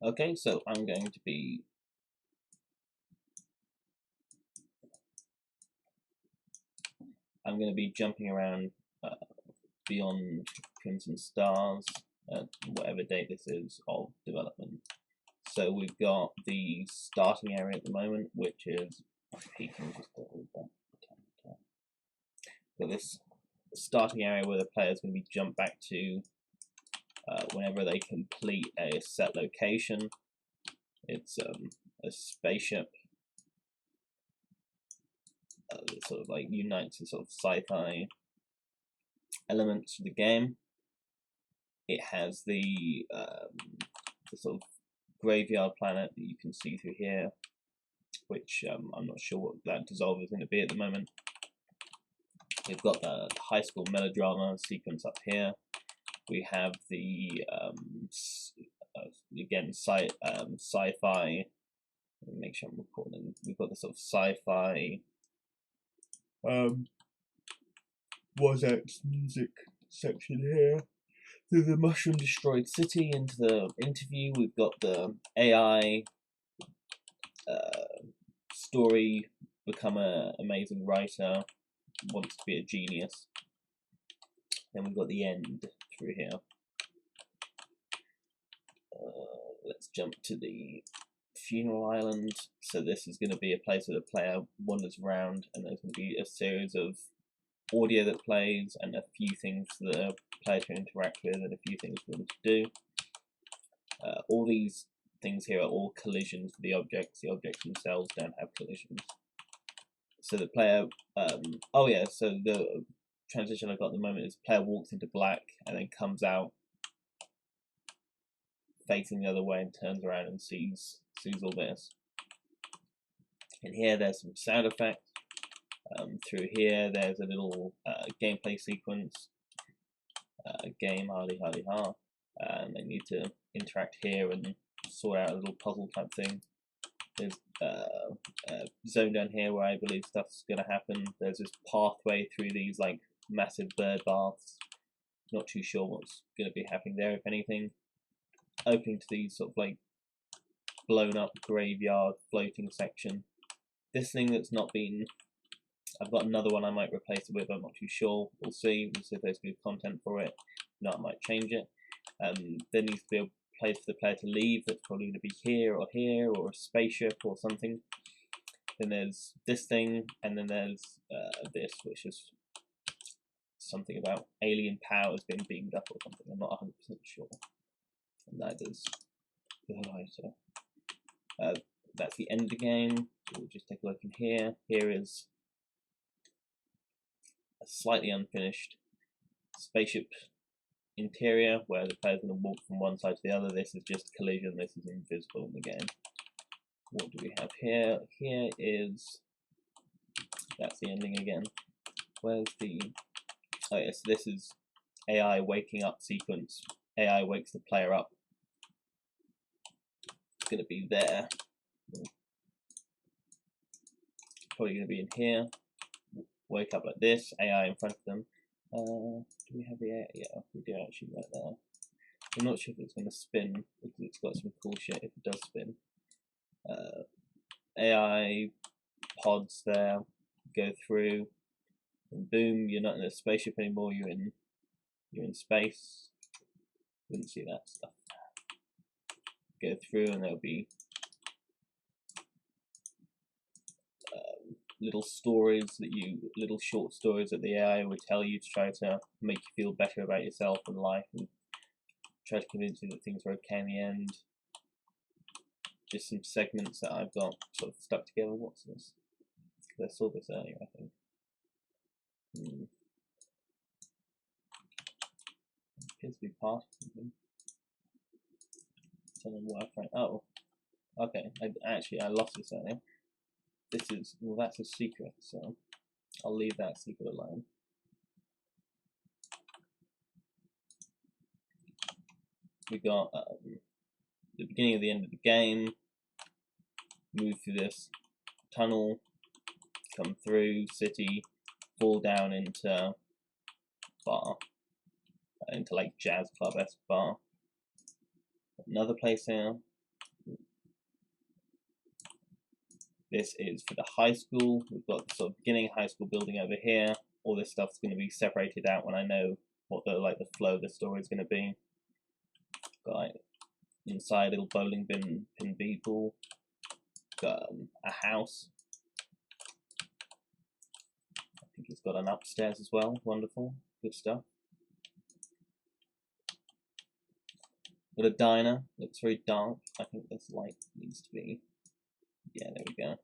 Okay, so I'm going to be jumping around beyond Crimson Stars at whatever date this is of development. So we've got the starting area at the moment, which is got this starting area where the player is going to be jumped back to whenever they complete a set location. It's a spaceship that sort of like unites the sort of sci-fi elements of the game. It has the sort of graveyard planet that you can see through here, which I'm not sure what that dissolve is going to be at the moment. We've got the high school melodrama sequence up here. We have the again sci-fi. Make sure I'm recording. We've got the sort of sci-fi music section here. Through the mushroom destroyed city into the interview, we've got the AI story, become an amazing writer, wants to be a genius. Then we've got the end through here. Let's jump to the funeral island. So this is going to be a place where the player wanders around, and there's going to be a series of audio that plays and a few things for the player to interact with and a few things for them to do. All these things here are all collisions with the objects. The objects themselves don't have collisions. So the player, so the transition I've got at the moment is the player walks into black and then comes out facing the other way and turns around and sees all this. And here there's some sound effects. Through here there's a little gameplay sequence. Game hardy ha, and they need to interact here and sort out a little puzzle type thing. There's a zone down here where I believe stuff's going to happen. There's this pathway through these like massive bird baths. Not too sure what's going to be happening there, if anything. Opening to these sort of like blown up graveyard floating section. This thing that's not been, I've got another one I might replace it with. I'm not too sure. We'll see. We'll see if there's good content for it. If not, I might change it. There needs to be a place for the player to leave. That's probably going to be here, or a spaceship or something. Then there's this thing, and then there's this, which is something about alien powers being beamed up or something. I'm not 100% sure. And neither's the lighter. That's the end of the game. We'll just take a look in here. Here is a slightly unfinished spaceship interior where the player's going to walk from one side to the other. This is just collision. This is invisible in the game. What do we have here? Here is, that's the ending again. Where's the, oh yes, this is AI waking up sequence. AI wakes the player up. It's going to be there. Probably going to be in here. Wake up like this. AI in front of them. Do we have the AI? Yeah, we do actually right there. I'm not sure if it's going to spin because it's got some cool shit if it does spin. AI pods there go through, and boom, you're not in a spaceship anymore. You're in space. Wouldn't see that stuff. Go through, and there'll be little short stories that the AI would tell you to try to make you feel better about yourself and life, and try to convince you that things are okay in the end. Just some segments that I've got sort of stuck together. What's this? I saw this earlier, I think. Appears to be part of something. Don't know what I find. Oh, okay. I lost this earlier. This is, well, that's a secret, so I'll leave that secret alone. We got the beginning of the end of the game. Move through this tunnel, come through city, fall down into bar, into like jazz club-esque bar. Another place here. This is for the high school. We've got the sort of beginning high school building over here. All this stuff's going to be separated out when I know what the flow of the story is going to be. Got inside a little bowling pin people. Got a house. I think it's got an upstairs as well. Wonderful, good stuff. Got a diner. Looks very dark. I think this light needs to be. Yeah, there we go.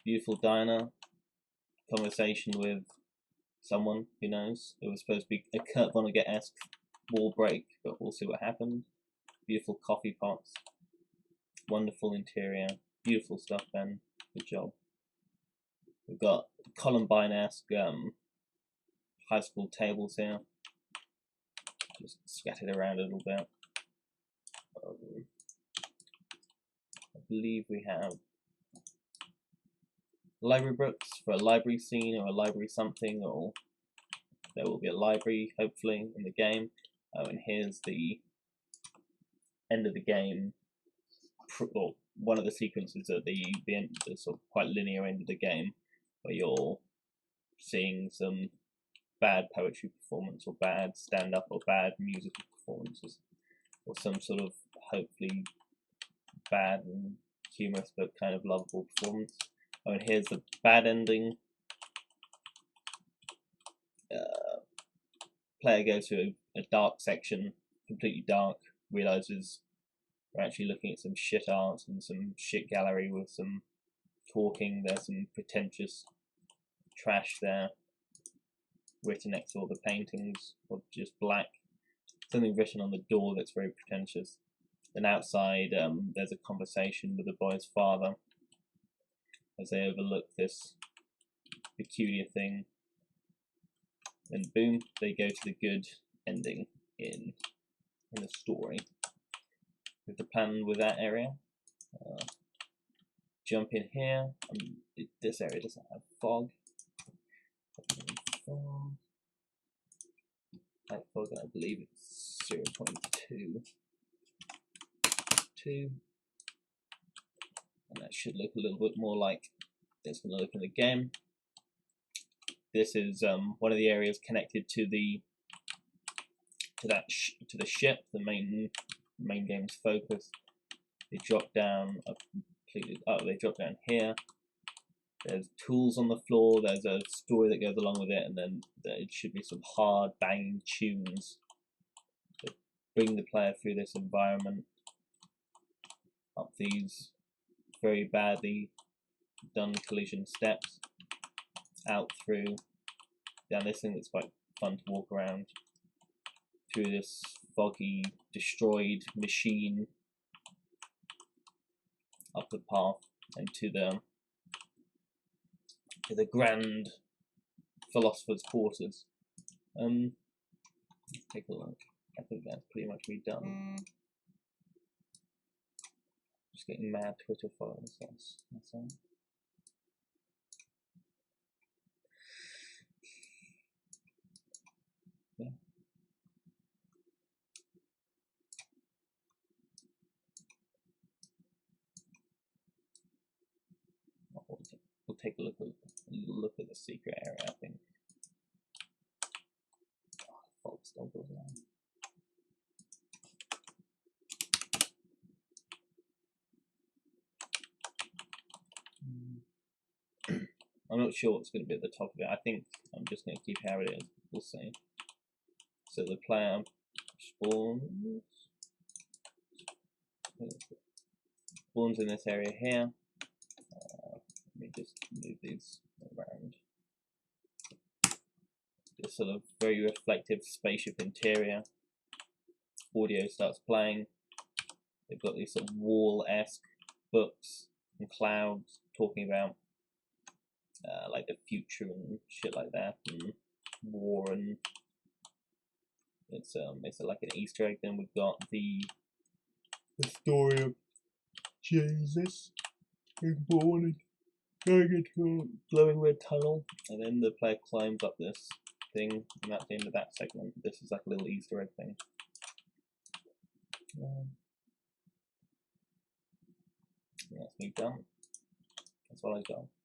Beautiful diner. Conversation with someone, who knows. It was supposed to be a Kurt Vonnegut-esque wall break, but we'll see what happened. Beautiful coffee pots. Wonderful interior. Beautiful stuff, Ben. Good job. We've got Columbine-esque high school tables here. Just scattered around a little bit. I believe we have library books for a library scene or a library something, or there will be a library hopefully in the game. Oh, and here's the end of the game, or one of the sequences at the end, the sort of quite linear end of the game, where you're seeing some bad poetry performance or bad stand-up or bad musical performances, or some sort of hopefully bad and humorous but kind of lovable performance. Oh, and here's the bad ending. Player goes to a dark section, completely dark, realizes we're actually looking at some shit art and some shit gallery with some talking. There's some pretentious trash there written next to all the paintings, or just black. Something written on the door that's very pretentious. And outside, there's a conversation with the boy's father as they overlook this peculiar thing. And boom, they go to the good ending in the story. With the plan with that area. Jump in here. This area doesn't have fog. That fog, I believe it's 0.2. And that should look a little bit more like it's going to look in the game. This is one of the areas connected to the ship, the main game's focus. They drop down they drop down here. There's tools on the floor. There's a story that goes along with it, and then it should be some hard banging tunes that bring the player through this environment, up these very badly done collision steps, out through down this thing that's quite fun to walk around, through this foggy, destroyed machine, up the path, and to the grand philosopher's quarters. Let's take a look. I think that's pretty much me done. Just getting mad Twitter followers. That's all. Yeah. We'll take a look at the secret area. I think. Oh, fog still goes on. I'm not sure what's going to be at the top of it. I think I'm just going to keep how it is. We'll see. So the player spawns in this area here. Let me just move these around. This sort of very reflective spaceship interior. Audio starts playing. They've got these sort of wall-esque books and clouds talking about like the future and shit like that, and war, and it's like an Easter egg. Then we've got the story of Jesus being born and going into a glowing red tunnel, and then the player climbs up this thing, and that's the end of that segment. This is like a little Easter egg thing. That's me done. That's what I got.